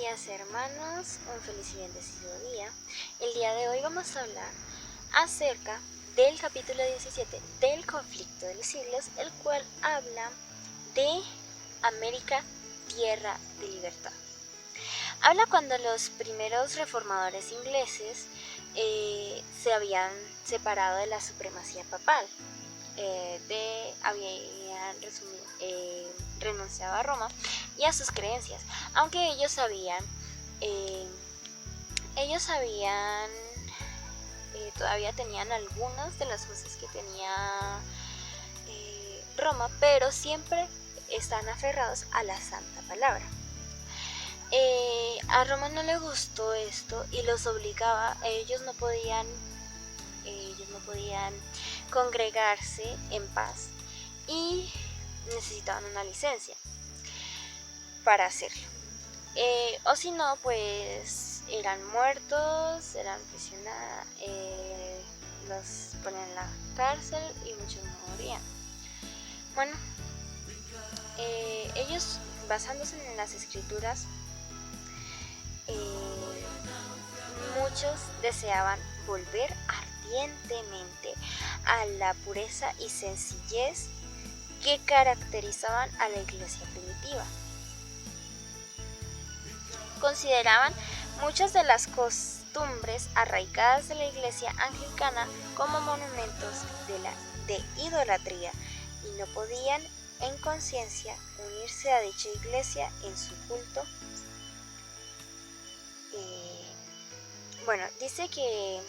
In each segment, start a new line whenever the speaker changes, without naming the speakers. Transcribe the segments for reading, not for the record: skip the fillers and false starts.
días hermanos, un feliz y bendecido día. El día de hoy vamos a hablar acerca del capítulo 17 del conflicto de los siglos, el cual habla de América, tierra de libertad. Habla cuando los primeros reformadores ingleses se habían separado de la supremacía papal, habían renunciado a Roma y a sus creencias, aunque ellos todavía tenían algunas de las cosas que tenía Roma, pero siempre están aferrados a la santa palabra. A Roma no le gustó esto y los obligaba. Ellos no podían congregarse en paz y necesitaban una licencia para hacerlo, o si no, pues eran muertos, eran prisioneros, los ponían en la cárcel y muchos morían. Bueno, ellos, basándose en las escrituras, muchos deseaban volver ardientemente a la pureza y sencillez que caracterizaban a la iglesia primitiva. Consideraban muchas de las costumbres arraigadas de la iglesia anglicana como monumentos de idolatría y no podían en conciencia unirse a dicha iglesia en su culto. Dice que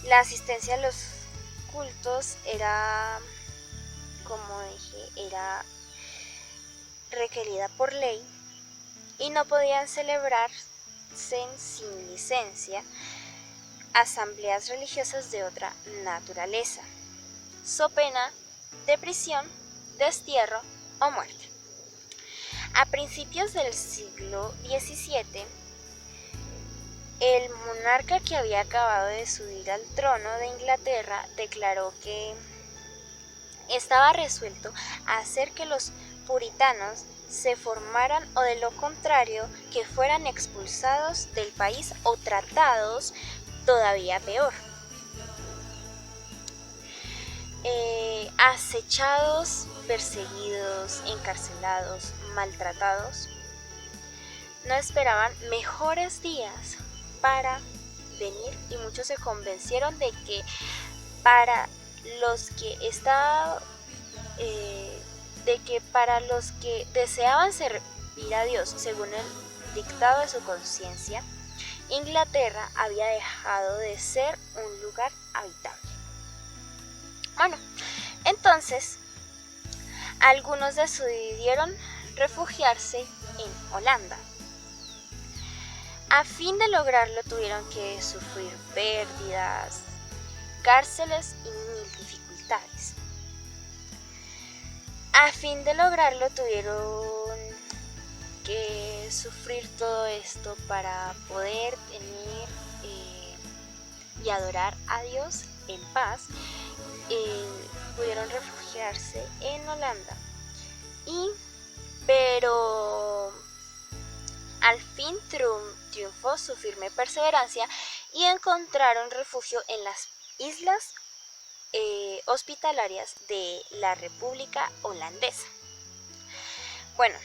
la asistencia a los cultos era, como dije, era requerida por ley y no podían celebrarse sin licencia asambleas religiosas de otra naturaleza, so pena de prisión, destierro o muerte. A principios del siglo XVII, el monarca que había acabado de subir al trono de Inglaterra declaró que estaba resuelto a hacer que los puritanos se formaran o, de lo contrario, que fueran expulsados del país o tratados todavía peor. Acechados, perseguidos, encarcelados, maltratados, no esperaban mejores días para venir, y muchos se convencieron de que para los que deseaban servir a Dios según el dictado de su conciencia, Inglaterra había dejado de ser un lugar habitable. Bueno, entonces algunos decidieron refugiarse en Holanda. A fin de lograrlo tuvieron que sufrir pérdidas, cárceles y mil dificultades. A fin de lograrlo tuvieron que sufrir todo esto para poder tener y adorar a Dios en paz. Pudieron refugiarse en Holanda, pero al fin triunfó su firme perseverancia y encontraron refugio en las islas hospitalarias de la República Holandesa. Bueno,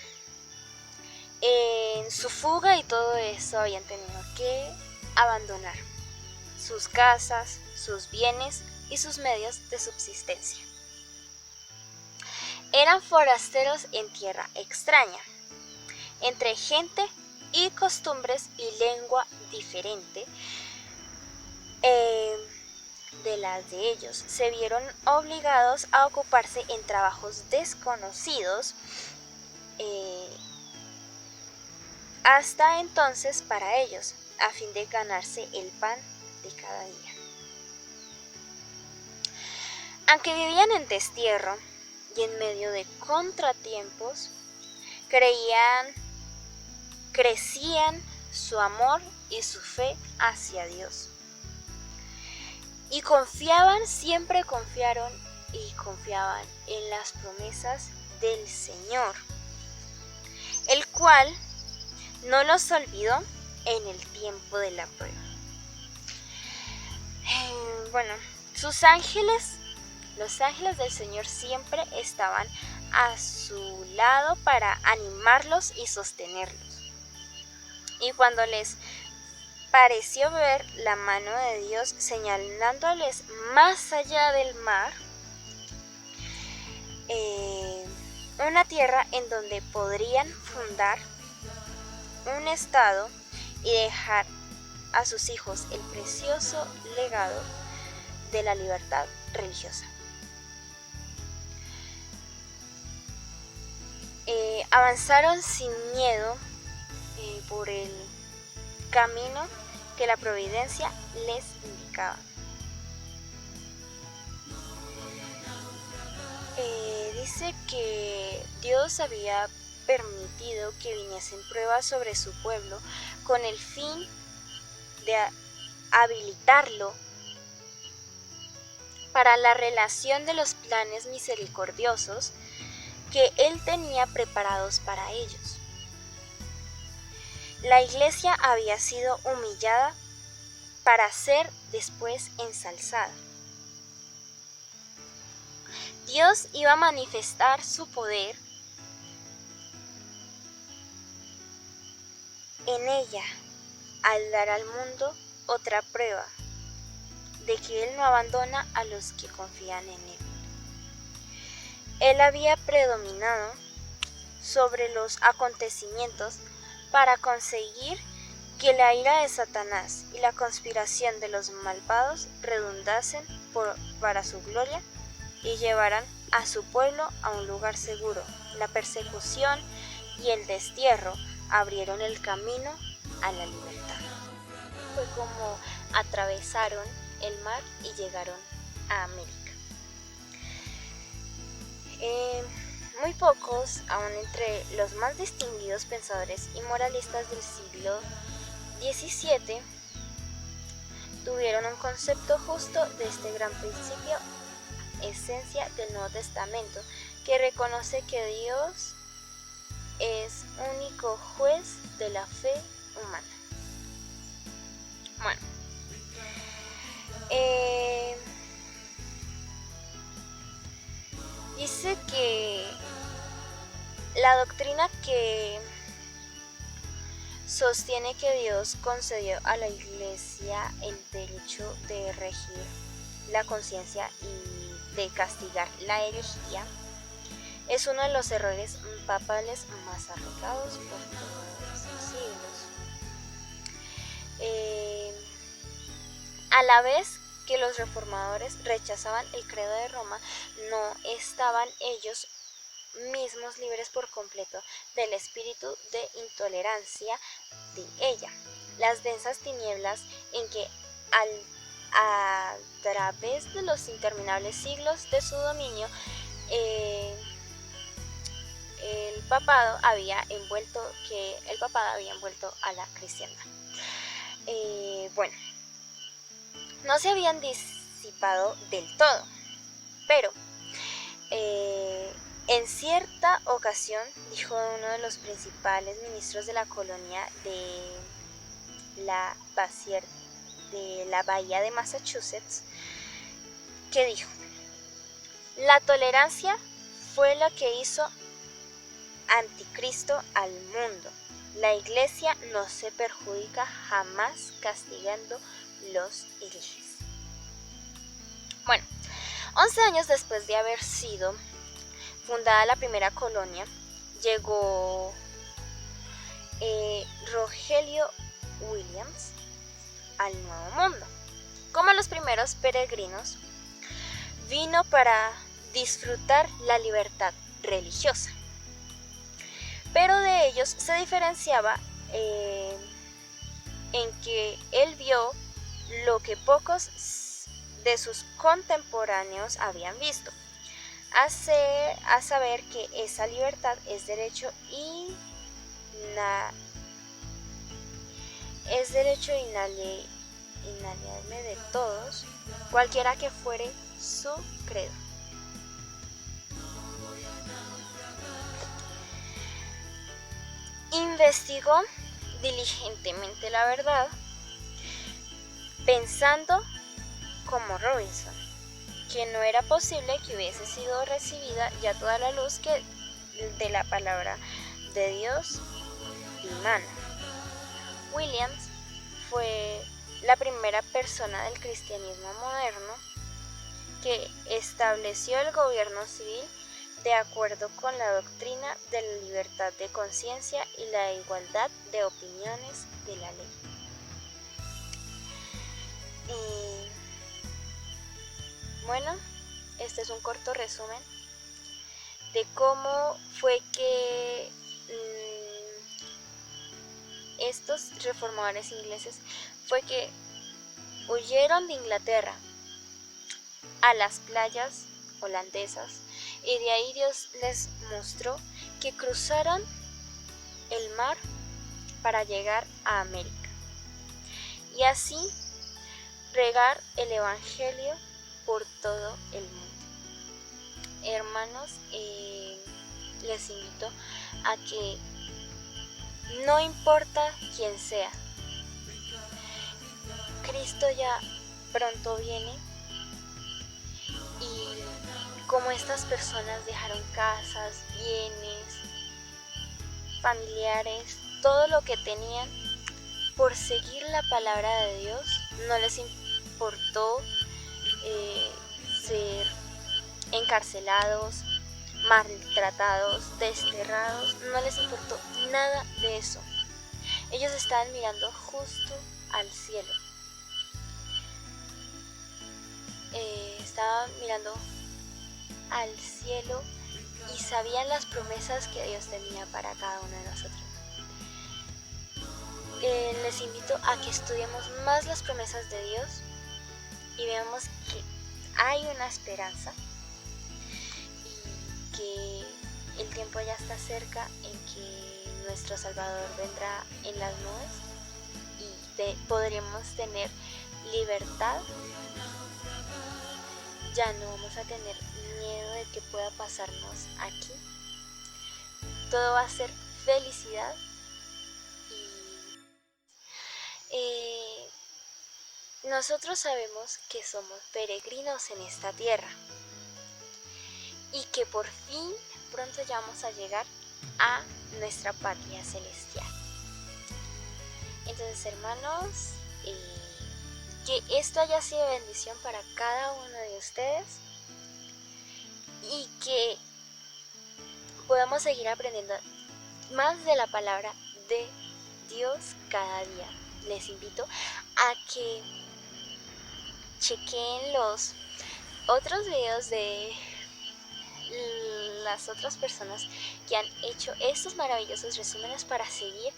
en su fuga y todo eso habían tenido que abandonar sus casas, sus bienes y sus medios de subsistencia. Eran forasteros en tierra extraña, entre gente y costumbres y lengua diferente de las de ellos. Se vieron obligados a ocuparse en trabajos desconocidos hasta entonces para ellos, a fin de ganarse el pan de cada día. Aunque vivían en destierro y en medio de contratiempos, crecían su amor y su fe hacia Dios. Y siempre confiaban en las promesas del Señor, el cual no los olvidó en el tiempo de la prueba. Bueno, los ángeles del Señor siempre estaban a su lado para animarlos y sostenerlos. Y cuando les pareció ver la mano de Dios señalándoles más allá del mar, una tierra en donde podrían fundar un estado y dejar a sus hijos el precioso legado de la libertad religiosa. Avanzaron sin miedo por el camino que la providencia les indicaba. Dice que Dios había permitido que viniesen pruebas sobre su pueblo con el fin de habilitarlo para la relación de los planes misericordiosos que Él tenía preparados para ellos. La iglesia había sido humillada para ser después ensalzada. Dios iba a manifestar su poder en ella al dar al mundo otra prueba de que Él no abandona a los que confían en Él. Él había predominado sobre los acontecimientos para conseguir que la ira de Satanás y la conspiración de los malvados redundasen para su gloria y llevaran a su pueblo a un lugar seguro. La persecución y el destierro abrieron el camino a la libertad. Fue como atravesaron el mar y llegaron a América. Muy pocos, aun entre los más distinguidos pensadores y moralistas del siglo XVII, tuvieron un concepto justo de este gran principio, esencia del Nuevo Testamento, que reconoce que Dios es único juez de la fe humana. Bueno, dice que la doctrina que sostiene que Dios concedió a la Iglesia el derecho de regir la conciencia y de castigar la herejía es uno de los errores papales más arriesgados por todos los siglos. A la vez que los reformadores rechazaban el credo de Roma, no estaban ellos mismos libres por completo del espíritu de intolerancia de ella. Las densas tinieblas en que a través de los interminables siglos de su dominio el papado había envuelto a la cristiandad. Bueno, no se habían disipado del todo, pero en cierta ocasión dijo uno de los principales ministros de la colonia de la bahía de Massachusetts, que dijo: la tolerancia fue lo que hizo anticristo al mundo. La iglesia no se perjudica jamás castigando los herejes. Bueno, 11 años después de haber sido fundada la primera colonia, llegó Rogelio Williams al Nuevo Mundo. Como los primeros peregrinos, vino para disfrutar la libertad religiosa, pero de ellos se diferenciaba en que él vio lo que pocos de sus contemporáneos habían visto, a saber que esa libertad es derecho inalienable de todos, cualquiera que fuere su credo. investigó diligentemente la verdad, pensando como Robinson, que no era posible que hubiese sido recibida ya toda la luz que de la palabra de Dios dimana. Williams fue la primera persona del cristianismo moderno que estableció el gobierno civil de acuerdo con la doctrina de la libertad de conciencia y la igualdad de opiniones de la ley. Y bueno, este es un corto resumen de cómo fue que estos reformadores ingleses fue que huyeron de Inglaterra a las playas holandesas, y de ahí Dios les mostró que cruzaron el mar para llegar a América y así regar el evangelio por todo el mundo. Hermanos, les invito a que no importa quién sea, Cristo ya pronto viene, y como estas personas dejaron casas, bienes, familiares, todo lo que tenían por seguir la palabra de Dios, no les importó ser encarcelados, maltratados, desterrados, no les importó nada de eso. Ellos estaban mirando justo al cielo. Estaban mirando al cielo y sabían las promesas que Dios tenía para cada uno de nosotros. Les invito a que estudiemos más las promesas de Dios y veamos que hay una esperanza y que el tiempo ya está cerca en que nuestro Salvador vendrá en las nubes y podremos tener libertad. Ya no vamos a tener miedo de que pueda pasarnos aquí. Todo va a ser felicidad. Y nosotros sabemos que somos peregrinos en esta tierra y que por fin pronto ya vamos a llegar a nuestra patria celestial. Entonces, hermanos, que esto haya sido bendición para cada uno de ustedes y que podamos seguir aprendiendo más de la palabra de Dios cada día. Les invito a que chequen los otros videos de las otras personas que han hecho estos maravillosos resúmenes para seguir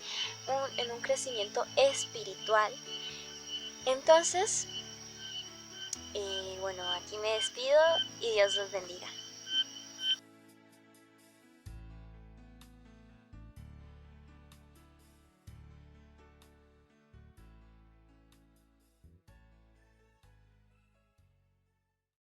en un crecimiento espiritual. Entonces, bueno, aquí me despido y Dios los bendiga.